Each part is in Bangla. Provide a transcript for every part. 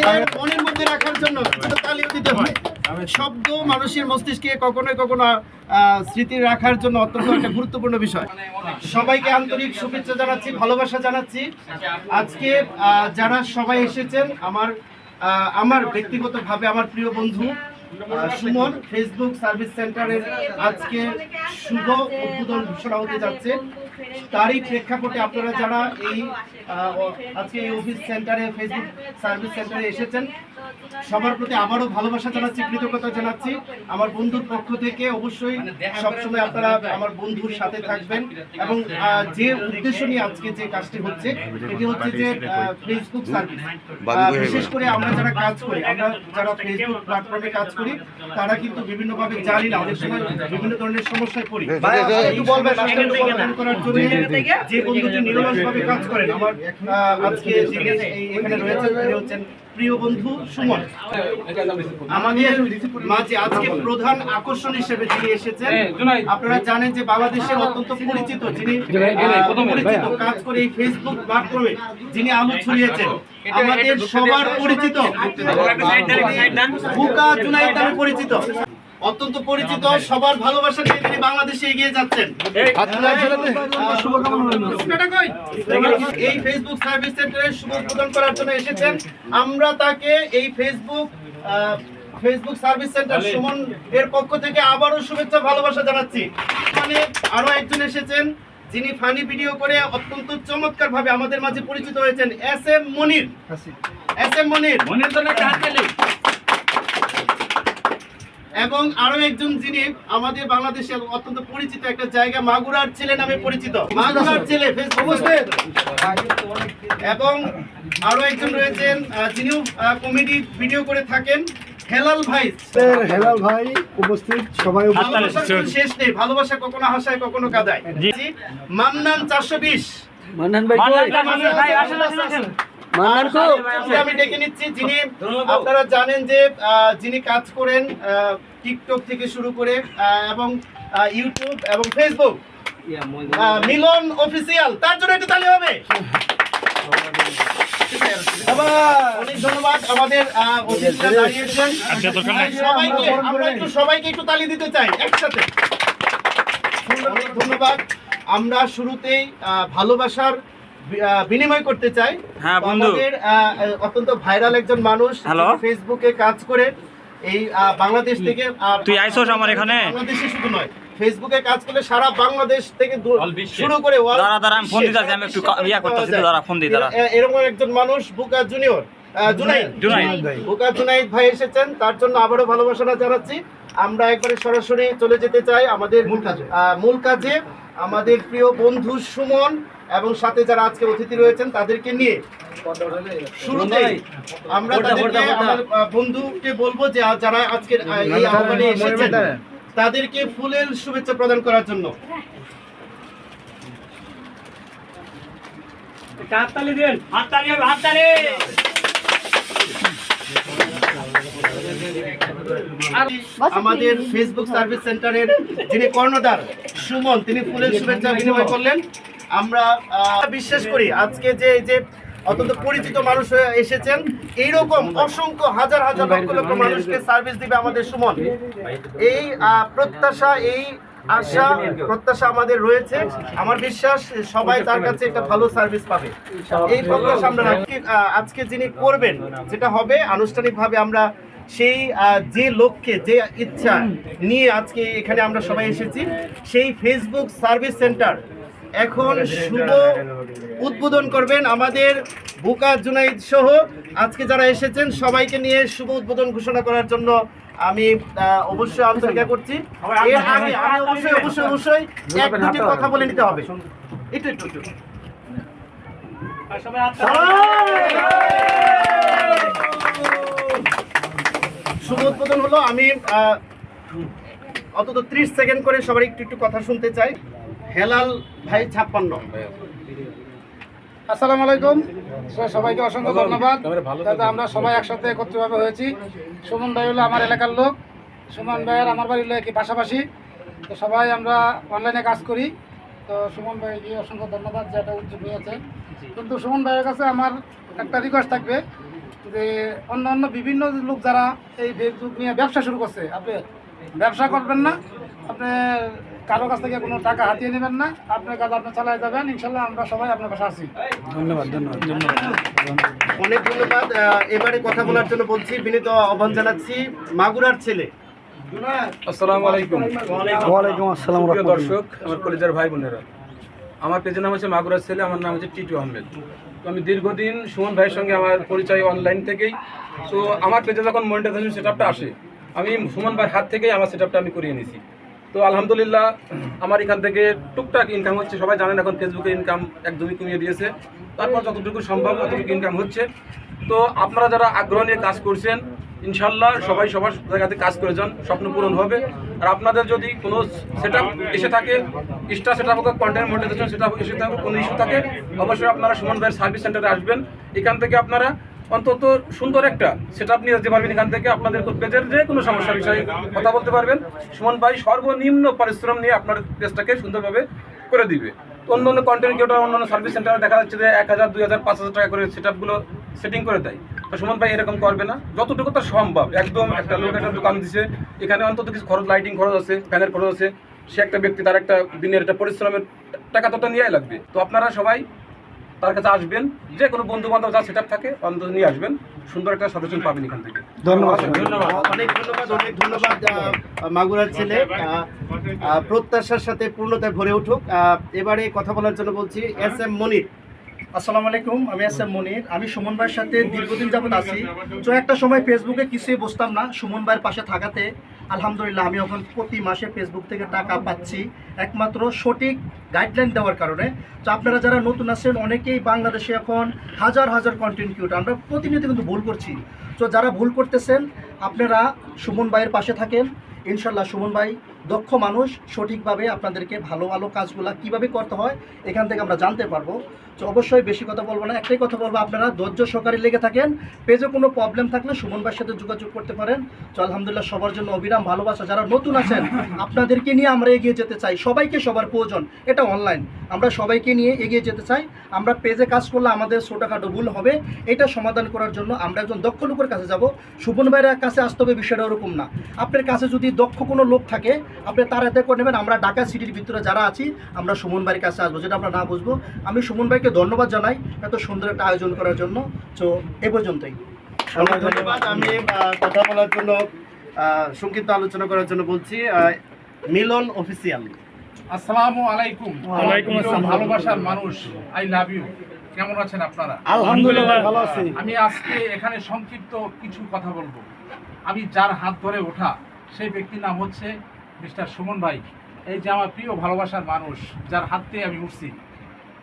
আমাদের মনের মধ্যে রাখার জন্য তালিও দিতে হয়। শব্দ মানুষের মস্তিষ্কে কখনো কখনো স্মৃতি রাখার জন্য অত্যন্ত একটা গুরুত্বপূর্ণ বিষয়। সবাইকে আন্তরিক শুভেচ্ছা জানাচ্ছি, ভালোবাসা জানাচ্ছি। আজকে যারা সবাই এসেছেন, আমার ব্যক্তিগতভাবে আমার প্রিয় বন্ধু সুমন ফেসবুক সার্ভিস সেন্টারের আজকে শুভ উদ্বোধন ঘোষণা হতে যাচ্ছে। তারই প্রেক্ষাপটে আপনারা যারা আজকে এই অফিস সেন্টারে ফেসবুক সার্ভিস সেন্টারে এসেছেন, সবার প্রতি আবারও ভালোবাসা জানাচ্ছি, কৃতজ্ঞতা জানাচ্ছি। আমার বন্ধুর পক্ষ থেকে অবশ্যই সবসময় আপনারা আমার বন্ধুর সাথে থাকবেন এবং যে উদ্দেশ্য নিয়ে আজকে যে কাজটি হচ্ছে এটি হচ্ছে যে ফেসবুক সার্ভিস। বিশেষ করে আমরা যারা কাজ করি, আমরা যারা ফেসবুক প্ল্যাটফর্মে কাজ করি, তারা কিন্তু বিভিন্নভাবে জানি না, অনেক সময় বিভিন্ন ধরনের সমস্যায় পড়ি। করার জন্য যে বন্ধুটি নিরলসভাবে কাজ করেন, আমার আজকে এখানে রয়েছেন প্রিয় বন্ধু সুমন। আমাদের মাঝে আজকে প্রধান আকর্ষণ হিসেবে যিনি এসেছেন, আপনারা জানেন যে বাংলাদেশের অত্যন্ত পরিচিত, যিনি পরিচিত কাজ করে এই ফেসবুক প্ল্যাটফর্মে যিনি আলো ছড়িয়েছেন, আমাদের সবার পরিচিত বুকা জুনাইদ নামে পরিচিত, অত্যন্ত পরিচিত, সবার ভালোবাসা নিয়ে তিনি বাংলাদেশে এগিয়ে যাচ্ছেন। এই ফেসবুক সার্ভিস সেন্টারের শুভ উদ্বোধন করার জন্য এসেছেন। আমরা তাকে এই ফেসবুক সার্ভিস সেন্টার সুমন এর পক্ষ থেকে আবারও শুভেচ্ছা ভালোবাসা জানাচ্ছি। মানে আরো একজন এসেছেন যিনি ফানি ভিডিও করে অত্যন্ত চমৎকার ভাবে আমাদের মাঝে পরিচিত হয়েছেন, SM মনির। এবং আরো একজন যিনি আমাদের বাংলাদেশে অত্যন্ত পরিচিত একটা জায়গা মাগুরার ছেলে নামে পরিচিত, মাগুরার ছেলে এবং আরো একজন রয়েছেন যিনি কমেডি ভিডিও করে থাকেন, হেলাল ভাই উপস্থিত। সবাই শেষ নেই, ভালোবাসা কখনো হাসায় কখনো কাঁদায়। মান্নান 420, আমি ডেকে নিচ্ছি, যিনি আপনারা জানেন যে যিনি কাজ করেন টিকটক থেকে শুরু করে এবং ইউটিউব এবং ফেসবুক, মিলন অফিসিয়াল, তার জন্য একটু তালি হবে। অনেক ধন্যবাদ আমাদের সবাইকে একটু তালি দিতে চাই একসাথে। অনেক ধন্যবাদ। আমরা শুরুতেই ভালোবাসার বিনিময় করতে চাই। আমাদের অত্যন্ত ভাইরাল একজন মানুষ ফেসবুকে কাজ করে এই বাংলাদেশ থেকে, বাংলাদেশে শুধু নয়, ফেসবুকে কাজ করলে সারা বাংলাদেশ থেকে শুরু করে এরকম একজন মানুষ বুকা জুনাইদ ভাই এসেছেন, তার জন্য আবারও ভালোবাসা জানাচ্ছি। আমরা একবারে সরাসরি চলে যেতে চাই আমাদের মূল কাজে। আমাদের প্রিয় বন্ধু সুমন এবং সাথে যারা আজকে অতিথি রয়েছেন তাদেরকে নিয়ে শুরুতেই আমরা আমার বন্ধুকে বলবো যে যারা আজকে এই আহ্বানে এসেছেন তাদেরকে ফুলের শুভেচ্ছা প্রদান করার জন্য। আমাদের ফেসবুক সার্ভিস সেন্টারের যিনি কর্ণধার সুমন, তিনি ফুলের শুভেচ্ছা বিনিময় করলেন। আমরা বিশ্বাস করি আজকে যে অত্যন্ত পরিচিত মানুষ হয়ে এসেছেন, এইরকম অসংখ্য হাজার লক্ষ লক্ষ মানুষকে সার্ভিস দিবে আমাদের সুমন। এই প্রত্যাশা, এই আশা প্রত্যাশা আমাদের রয়েছে। আমার বিশ্বাস সবাই তার কাছে একটা ভালো সার্ভিস পাবে, এই প্রত্যাশা আমরা রাখি। আজকে যিনি করবেন, যেটা হবে আনুষ্ঠানিকভাবে, আমরা সেই যে লক্ষ্যে, যে ইচ্ছা নিয়ে আজকে এখানে আমরা সবাই এসেছি, সেই ফেসবুক সার্ভিস সেন্টার এখন শুভ উদ্বোধন করবেন আমাদের বুকা জুনাইদ সহ আজকে যারা এসেছেন সবাইকে নিয়ে শুভ উদ্বোধন ঘোষণা করার জন্য আমি অবশ্যই আন্তরিকা করছি। এর আগে আমি অবশ্যই এক দুটি কথা বলে নিতে হবে। একটু শুভ উদ্বোধন হলো। আমি অন্তত 30 সেকেন্ড করে সবাই একটু কথা শুনতে চাই। হেলাল ভাই 56। আসসালামু আলাইকুম, সবাইকে অসংখ্য ধন্যবাদ। আমরা সবাই একসাথে একত্রিতভাবে হয়েছি। সুমন ভাই হলো আমার এলাকার লোক, সুমন ভাইয়ের আমার বাড়ি হলো একই পাশাপাশি, তো সবাই আমরা অনলাইনে কাজ করি। তো সুমন ভাইকে অসংখ্য ধন্যবাদ যে একটা উদ্যোগ নিয়েছে। কিন্তু সুমন ভাইয়ের কাছে আমার একটা রিকোয়েস্ট থাকবে যে অন্য অন্য বিভিন্ন লোক যারা এই ফেসবুক নিয়ে ব্যবসা শুরু করছে, আপনি ব্যবসা করবেন না, আপনি কারো কাছ থেকে কোনো টাকা হাতিয়ে নেবেন না, আপনার কাজ আপনি চালাই যাবেন, ইনশাল্লাহ আমরা সবাই আপনার পাশে আছি। ধন্যবাদ। অনেক ধন্যবাদ। এবারে কথা বলার জন্য বলছি, বিনীত আহ্বান জানাচ্ছি মাগুরার ছেলে। আসসালামু আলাইকুম। ওয়ালাইকুম আসসালাম। প্রিয় দর্শক, আমার কলেজের ভাই বোনেরা, আমার পেজের নাম হচ্ছে মাগুরার ছেলে, আমার নাম হচ্ছে টিটু আহমেদ। তো আমি দীর্ঘদিন সুমন ভাইয়ের সঙ্গে আমার পরিচয় অনলাইন থেকেই। তো আমার পেজে যখন মনিটাইজেশন সেটআপটা আসে, আমি সুমন ভাইয়ের হাত থেকেই আমার সেটআপটা আমি করিয়ে নিয়েছি। তো আলহামদুলিল্লাহ আমার এখান থেকে টুকটাক ইনকাম হচ্ছে। সবাই জানেন এখন ফেসবুকে ইনকাম একদমই কমিয়ে দিয়েছে, তারপর যতটুকু সম্ভব ততটুকু ইনকাম হচ্ছে। তো আপনারা যারা আগ্রহ নিয়ে কাজ করছেন, ইনশাল্লাহ সবাই সবার জায়গাতে কাজ করে যান, স্বপ্ন পূরণ হবে। আর আপনাদের যদি কোনো সেটআপ এসে থাকে, এক্সট্রা সেটআপ হোক, কন্টেন্ট মনিটাইজেশন সেটআপ এসে থাকে, কোনো ইস্যু থাকে, অবশ্যই আপনারা সুমন ভাইয়ের সার্ভিস সেন্টারে আসবেন। এখান থেকে আপনারা অন্তত সুন্দর একটা সেটআপ নিয়ে যেতে পারবেন। এখান থেকে আপনাদের পেজের যে কোনো সমস্যা বিষয়ে কথা বলতে পারবেন। সুমন ভাই সর্বনিম্ন পরিশ্রম নিয়ে আপনার পেজটাকে সুন্দরভাবে করে দিবে। অন্য অন্য কন্টেন্ট ক্রিয়েটর, অন্য সার্ভিস সেন্টারে দেখা যাচ্ছে যে 1000, 2000, 5000 টাকা করে সেটআপগুলো সেটিং করে দেয়। তো সুমন ভাই এরকম করবে না, যতটুকু তার সম্ভব। একদম একটা লোক একটা দোকান দিছে, এখানে অন্তত কিছু খরচ, লাইটিং খরচ আছে, ফ্যানের খরচ আছে, সে একটা ব্যক্তি, তার একটা দিনের একটা পরিশ্রমের টাকা তো নিয়ে লাগবে। তো আপনারা সবাই তার কাছে আসবেন, যে কোনো বন্ধু বান্ধব যা সেটআপ থাকে অন্তত নিয়ে আসবেন, সুন্দর একটা সাজেশন পাবেন এখান থেকে। ধন্যবাদ। অনেক ধন্যবাদ মাগুরার ছেলে। প্রত্যাশার সাথে পূর্ণতায় ভরে উঠুক। এবারে কথা বলার জন্য বলছি SM মনির। আসসালামু আলাইকুম, আমি SM মনির। আমি সুমন ভাইয়ের সাথে দীর্ঘদিন যাবত আছি। তো একটা সময় ফেসবুকে কিছুই বুঝতাম না, সুমন ভাইয়ের পাশে থাকাতে আলহামদুলিল্লাহ আমি এখন প্রতি মাসে ফেসবুক থেকে টাকা পাচ্ছি, একমাত্র সঠিক গাইডলাইন দেওয়ার কারণে। তো আপনারা যারা নতুন আছেন, অনেকেই বাংলাদেশে এখন হাজার হাজার কন্টেন্ট ক্রিয়েটর, আমরা প্রতিনিয়ত কিন্তু ভুল করছি। তো যারা ভুল করতেছেন, আপনারা সুমন ভাইয়ের পাশে থাকেন, ইনশাল্লাহ সুমন ভাই দক্ষ মানুষ, সঠিকভাবে আপনাদেরকে ভালো ভালো কাজগুলো কীভাবে করতে হয় এখান থেকে আমরা জানতে পারবো। তো অবশ্যই বেশি কথা বলবো না, একটাই কথা বলবো, আপনারা ধৈর্য সহকারে লেগে থাকেন। পেজে কোনো প্রবলেম থাকলে সুমন ভাইয়ের সাথে যোগাযোগ করতে পারেন। তো আলহামদুলিল্লাহ সবার জন্য অবিরাম ভালোবাসা। যারা নতুন আছেন, আপনাদেরকে নিয়ে আমরা এগিয়ে যেতে চাই, সবাইকে সবার প্রয়োজন, এটা অনলাইন, আমরা সবাইকে নিয়ে এগিয়ে যেতে চাই। আমরা পেজে কাজ করলে আমাদের ছোটোখাটো ভুল হবে, এটা সমাধান করার জন্য আমরা একজন দক্ষ লোকের কাছে যাব। সুমন ভাইয়ের কাছে আসতে হবে, বিষয়টা ওরকম না। আপনার কাছে যদি দক্ষ কোনো লোক থাকে, আপনি তার হাতে করে নেবেন। আমরা ঢাকা সিটির ভিতরে যারা আছি, আমরা সুমন ভাইয়ের কাছে আসবো, যেটা আমরা না বুঝবো। আমি সুমন ভাইকে ধন্যবাদ জানাই এত সুন্দর একটা আয়োজন করার জন্য। তো এ পর্যন্তই। অনেক ধন্যবাদ। আমি কথা বলার জন্য, সংক্ষিপ্ত আলোচনা করার জন্য বলছি মিলন অফিসিয়াল। আসসালামু আলাইকুম। ওয়ালাইকুম আসসালাম। ভালোবাসার মানুষ, আই লাভ ইউ। কেমন আছেন আপনারা? আলহামদুলিল্লাহ ভালো আছি। আমি আজকে এখানে সংক্ষিপ্ত কিছু কথা বলবো। আমি যার হাত ধরে ওঠা, সেই ব্যক্তির নাম হচ্ছে মিস্টার সুমন ভাই। এই যে আমার প্রিয় ভালোবাসার মানুষ, যার হাত দিয়ে আমি উঠছি,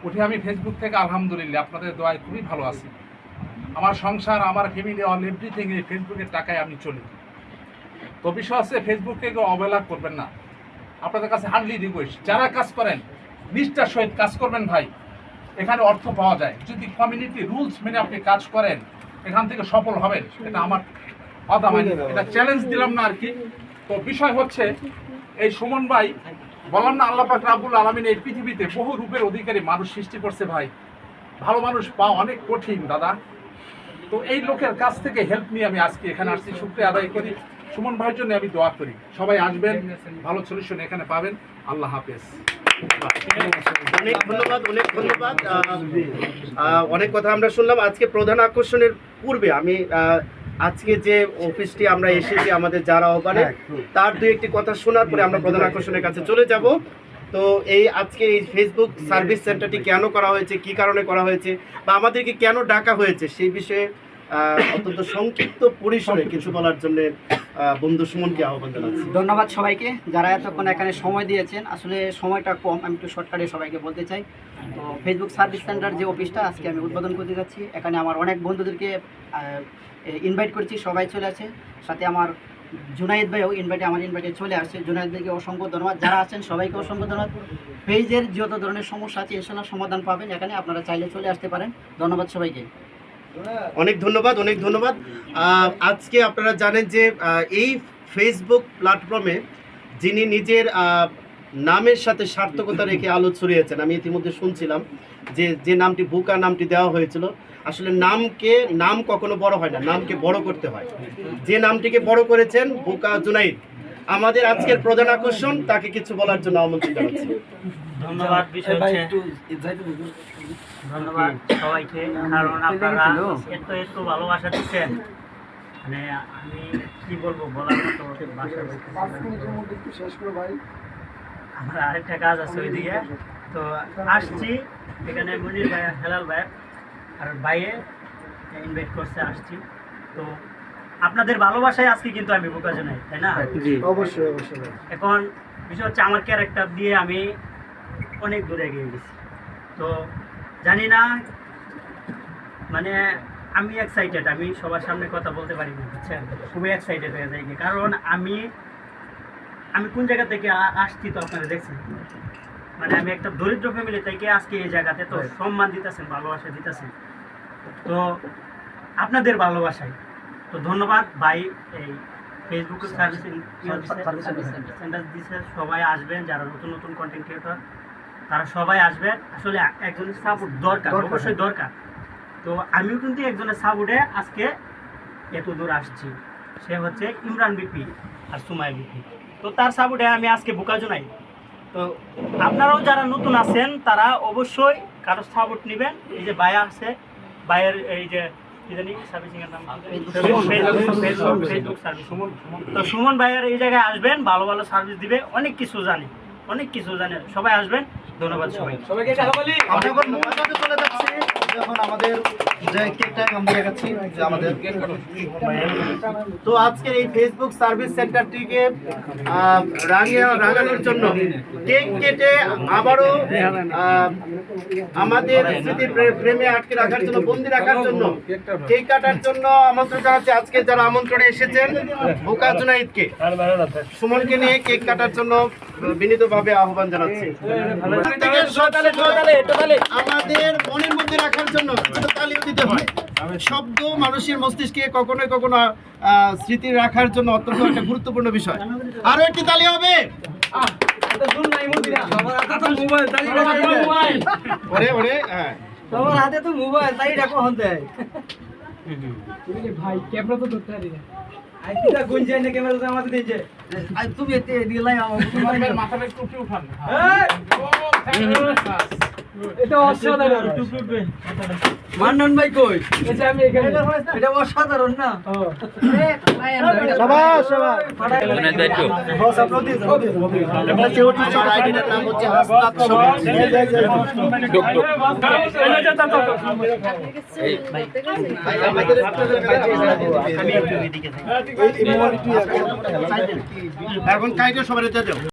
উঠে আমি ফেসবুক থেকে আলহামদুলিল্লাহ আপনাদের দোয়ায় খুবই ভালো আছি। আমার সংসার, আমার ফ্যামিলি, অল এভরিথিং এই ফেসবুকের টাকায় আমি চলি। তো বিষয় আছে, ফেসবুককে কেউ অবহেলা করবেন না। আপনাদের কাছে হার্ডলি রিকোয়েস্ট, যারা কাজ করেন নিষ্ঠার সহিত কাজ করবেন ভাই, এখানে অর্থ পাওয়া যায়। যদি কমিউনিটি রুলস মেনে আপনি কাজ করেন, এখান থেকে সফল হবেন, এটা আমার কথা, মানে এটা চ্যালেঞ্জ দিলাম না আর কি। তো বিষয় হচ্ছে, এই সুমন ভাই, বললাম না আল্লাহ পাক রাব্বুল আলামিন এই পৃথিবীতে বহু রূপের অধিকারী মানুষ সৃষ্টি করছে ভাই। ভালো মানুষ পাওয়া অনেক কঠিন দাদা। তো এই লোকের কাছ থেকে হেল্প নিয়ে আমি আজকে এখানে আসছি, শুকরিয়া আদায় করি। সুমন ভাইয়ের জন্য আমি দোয়া করি, সবাই আসবেন, ভালো সলিউশন এখানে পাবেন। আল্লাহ হাফেজ। অনেক ধন্যবাদ। অনেক কথা আমরা শুনলাম। আজকে প্রধান আকর্ষণের পূর্বে আমি আজকে যে অফিসটি আমরা এসেছি আমাদের যারা আহ্বানে, তার দুই একটি কথা শোনার পরে আমরা প্রধান আকর্ষণের কাছে চলে যাব। তো এই আজকে এই ফেসবুক সার্ভিস সেন্টারটি কেন করা হয়েছে, কি কারণে করা হয়েছে, বা আমাদেরকে কেন ডাকা হয়েছে, সেই বিষয়ে অত্যন্ত সংক্ষিপ্ত পরিসরে কিছু বলার জন্য বন্ধু সুমনকে আহ্বান জানাচ্ছি। ধন্যবাদ সবাইকে যারা এতক্ষণ এখানে সময় দিয়েছেন। আসলে সময়টা কম, আমি একটু শর্টকাটে সবাইকে বলতে চাই। তো ফেসবুক সার্ভিস সেন্টার যে অফিসটা আজকে আমি উদ্বোধন করতে যাচ্ছি, এখানে আমার অনেক বন্ধুদেরকে ইনভাইট করছি, সবাই চলে আসে। সাথে আমার জুনাইদ ভাইও আমার ইনভাইটে চলে আসছে। জুনাইদ ভাইকে অসংখ্য ধন্যবাদ, যারা আছেন সবাইকে অসংখ্য ধন্যবাদ। পেজের যত ধরনের সমস্যা আছে ইনশাল্লাহ সমাধান পাবেন এখানে, আপনারা চাইলে চলে আসতে পারেন। ধন্যবাদ সবাইকে। অনেক ধন্যবাদ। আজকে আপনারা জানেন যে এই ফেসবুক প্ল্যাটফর্মে যিনি নিজের নামের সাথে সার্থকতা রেখে আলো ছড়িয়েছেন, আমি ইতিমধ্যে শুনছিলাম যে নামটি বুকা নামটি দেওয়া হয়েছিল, আসলে নাম কখনো বড় হয় না, নামকে বড় করতে হয়। যে নামটিকে বড় করেছেন বোকা জুনাইদ, আমাদের আজকের প্রধান আকর্ষণ, তাকে কিছু বলার জন্য আমন্ত্রণ জানাচ্ছি। ধন্যবাদ ধন্যবাদ সবাইকে, কারণ আপনারা এত ভালোবাসা দিচ্ছেন, মানে আমি কি বলবো, বলার মতো ভাষা আমার আরেকটা কাজ আছে ওইদিকে, তো আসছি এখানে মনির ভাই হেলাল ভাই আর ভাইয়ে ইনভাইট করছে, আসছি। তো আপনাদের ভালোবাসায় আজকে কিন্তু আমি বোকা জানাই, তাই না? অবশ্যই। এখন বিষয় হচ্ছে আমার ক্যারেক্টার দিয়ে আমি অনেক দূরে এগিয়ে গেছি। তো জানি না, মানে আমি এক্সাইটেড, আমি সবার সামনে কথা বলতে পারি না, বুঝছেন? খুবই এক্সাইটেড হয়ে যাই, কারণ আমি কোন জায়গা থেকে আসছি তো আপনারা দেখছেন। মানে আমি একটা দরিদ্র ফ্যামিলি থেকে আজকে এই জায়গাতে, তো সম্মান দিতেছেন, ভালোবাসা দিতেছেন, তো আপনাদের ভালোবাসায় তো ধন্যবাদ ভাই। এই ফেসবুকে সার্ভিস সেন্টার দিচ্ছে, সবাই আসবেন, যারা নতুন নতুন কন্টেন্ট ক্রিয়েটর তারা সবাই আসবেন। আসলে একজনের সাপোর্ট দরকার, অবশ্যই দরকার। তো আমিও কিন্তু একজনের সাপোর্টে আজকে এত দূর আসছি, সে হচ্ছে ইমরান বিপি আর সুমাইয়া বিপি। তো তার সাপোর্টে আমি আজকে বোকা জুনাইদ। তো আপনারাও যারা নতুন আছেন তারা অবশ্যই কারো সাপোর্ট নেবেন। এই যে ভাইয়া আছে, ভাইয়ের এই যে কি জানি সার্ভিসিংয়ের নাম, ফেসবুক সার্ভিস। তো সুমন ভাইয়ের এই জায়গায় আসবেন, ভালো ভালো সার্ভিস দিবে, অনেক কিছু জানে, সবাই আসবেন। ধন্যবাদ সবাইকে। আমরা এখন মূল পর্বে চলে যাচ্ছি, যখন আমাদের যে কেকটা আমরা দেখাচ্ছি যে আমাদের তো আজকের এই ফেসবুক সার্ভিস সেন্টারটিকে রাঙানোর জন্য কেক কেটে আবারও আমাদের স্মৃতির প্রেমে আটকে রাখার জন্য, বন্দি রাখার জন্য, কেক কাটার জন্য আমন্ত্রণ জানাচ্ছি আজকে যারা আমন্ত্রণে এসেছেন বোকা জুনাইদকে, সুমনকে নিয়ে কেক কাটার জন্য বিনীতভাবে আহ্বান জানাচ্ছি। আমাদের মনের মধ্যে রাখার জন্য তালিও দিতে হয়। শব্দ মানুষের মস্তিষ্কে কখনো কখনো স্মৃতি রাখার জন্য অত্যন্ত একটা গুরুত্বপূর্ণ বিষয়। আরো একটি তালি হবে। ওরে হ্যাঁ, তোমার হাতে তো মোবাইল, তাই রাখো হতে ভাই ক্যামেরা তো ধরতে পারি না। তুমি এতে দিলাই আমার মাথাটা একটু উপরে উঠান। এটা অসাধারণ। মান্নান ভাই কই? এটা আমি এখানে, এটা অসাধারণ না? আমার আইডিটার নাম হচ্ছে হাসনাত এখন কাইটে সবাই